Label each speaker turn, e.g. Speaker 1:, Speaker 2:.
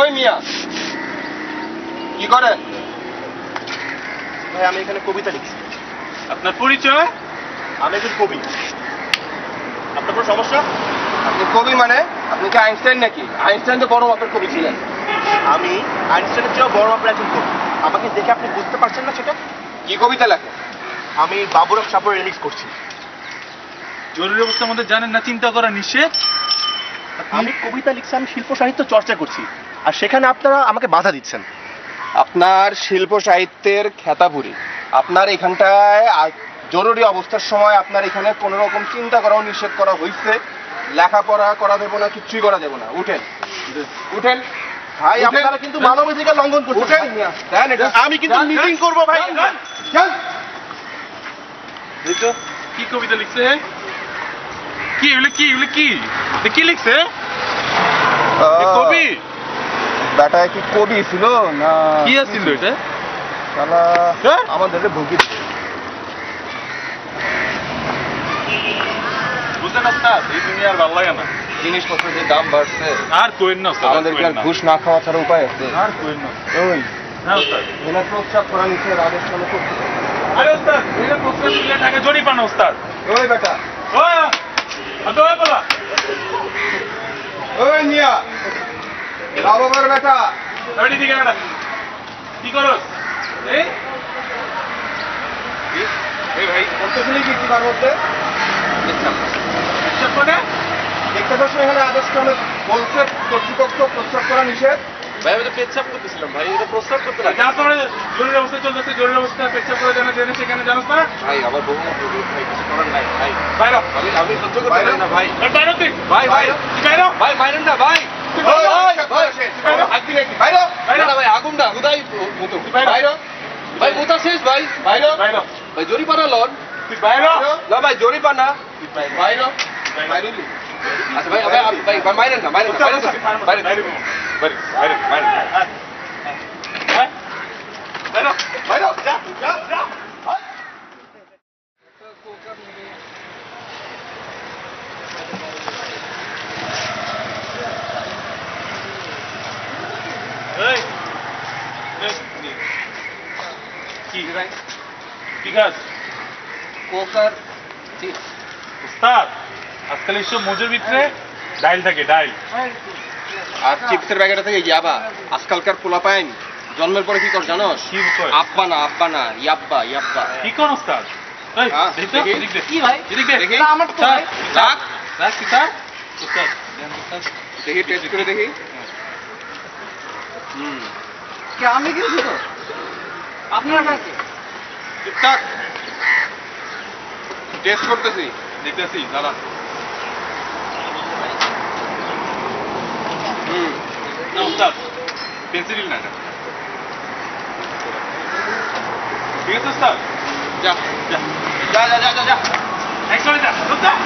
Speaker 1: ওই মিয়া কি করেন?
Speaker 2: ভাই আমি এখানে কবিতা লিখছি।
Speaker 3: আপনার পরিচয়?
Speaker 2: আমি একজন কবি। আপনার কোনো সমস্যা?
Speaker 1: আপনি কবি মানে আপনি কি আইনস্টাইন নাকি? আইনস্টাইন তো বড় মাপের কবি ছিলেন।
Speaker 2: আমি আইনস্টাইনের চেয়েও বড় মাপের একজন কবি। আমাকে দেখে আপনি বুঝতে পারছেন না সেটা?
Speaker 1: কি কবিতা লেখেন?
Speaker 2: আমি বাবুরাম সাপোর রিলিজ করছি।
Speaker 3: জরুরি অবস্থার মধ্যে জানেন না চিন্তা করা নিষেধ।
Speaker 2: আমি কবিতা লিখছি, আমি শিল্প সাহিত্য চর্চা করছি, আর সেখানে আপনারা আমাকে বাধা দিচ্ছেন।
Speaker 1: আপনার শিল্প সাহিত্যের খ্যাতাপুরি, আপনার এখানটায় জরুরি অবস্থার সময় আপনার এখানে কোনো রকম চিন্তা করাও নিষেধ করা হয়েছে। লেখাপড়া করা দেবো না, কিছুই করা দেবো না। উঠেন উঠেন
Speaker 2: ভাই আপনারা কিন্তু মানবাধিকার লঙ্ঘন করছেন। আমি কিন্তু মিটিং করব ভাই।
Speaker 3: কি কবিতা লিখছে? কি এগুলো কি এগুলো কি কি লিখছে? কবি?
Speaker 1: বেটা কি কবি ছিল না
Speaker 3: কি আছিল এটা?
Speaker 1: শালা আমাদের ভুগি
Speaker 3: বুঝলেন ওস্তাদ, এই দুনিয়ার ভালো লাগে না।
Speaker 1: জিনিসপত্রের যে দাম বাড়ছে,
Speaker 3: আর কোয়েন না ওস্তাদ,
Speaker 1: আমাদের কি আর ঘুষ না খাওয়া ছাড়া উপায় আছে?
Speaker 3: আর কোয়েন না।
Speaker 1: ওই
Speaker 3: না ওস্তাদ,
Speaker 1: এখানে প্রস্তাব করা নিচে আদেশ মানে করতে।
Speaker 3: আরে ওস্তাদ, এটা প্রস্তাব দিলে টাকা জরিমানা ওস্তাদ।
Speaker 1: ওই বেটা
Speaker 3: ওই আতো ওই বলা।
Speaker 1: ওই মিয়া বাবার বেটা
Speaker 3: এডি দিকে এটা কি করস? এই এই ভাই
Speaker 1: কত শুনি কি তার মধ্যে দেখলাম
Speaker 3: আচ্ছা কোনে
Speaker 1: দেখতে পাচ্ছ এখানে আদেশ করে বলছে কর্তৃপক্ষ প্রস্তাব করা নিষেধ।
Speaker 2: ভাই আমি তো পেচ্ছাপ করতেছিলাম ভাই, এটা প্রস্তাব করতে লাগে।
Speaker 3: যা তোমরা জরুরি অবস্থা চলতেছে, জরুরি অবস্থা পেছাব করে জানা জেনে সেখানে জানোস না
Speaker 1: ভাই আবার বহু ভাই কিছু করার নাই ভাই।
Speaker 3: বাইরে
Speaker 1: আমি সহ্য করতে পারি না ভাই।
Speaker 3: বাইরে তুই
Speaker 1: ভাই ভাই
Speaker 3: বাইরে
Speaker 1: ভাই মারেন না ভাই। ভাই আগুন না উদয় বাইরে ভাই মোতা শেষ ভাই বাইরে
Speaker 3: বাইরে
Speaker 1: ভাই জরিপানা লন
Speaker 3: তুই বাইরে
Speaker 1: না ভাই জরিপানা বাইরে বাইরে আচ্ছা ভাই ভাই ভাই মারেন না মারেন না বাইরে
Speaker 3: বাইরে বাইরে বাইরে বাইরে
Speaker 1: বাইরে যা যা যা
Speaker 3: কি ভাই কি কাজ?
Speaker 1: কোকার
Speaker 3: উস্তাদ আজকাল এইসব মজুর ভিতরে ডাইল থাকে ডাইল।
Speaker 1: আর চিপসের প্যাকেটে থেকে ইয়াবা আজকালকার পোলা পাইন জন্মের পরে কি কর জানোস?
Speaker 3: কি কয়?
Speaker 1: আব্বা না ইয়াব্বা ইয়াব্বা।
Speaker 3: কি কোন উস্তাদ? এই দেখি এদিক দে
Speaker 2: কি ভাই?
Speaker 3: এদিক দে
Speaker 1: দেখি
Speaker 2: আমার তো
Speaker 1: ডাক ডাক
Speaker 3: রাখ কি স্যার উস্তাদ দেন উস্তাদ
Speaker 1: দেখি টেস্ট করে দেখি।
Speaker 2: কে আমি কিন্তু তো আপনার কাছে
Speaker 1: ঠিকঠাক টেস্ট করতেছি
Speaker 3: দেখতেছি দাদা। না উস্তাদ পেন্সিল না এটা ঠিক আছে উস্তাদ
Speaker 1: যা
Speaker 3: যা যা যা যা যা একসাথে যা উস্তাদ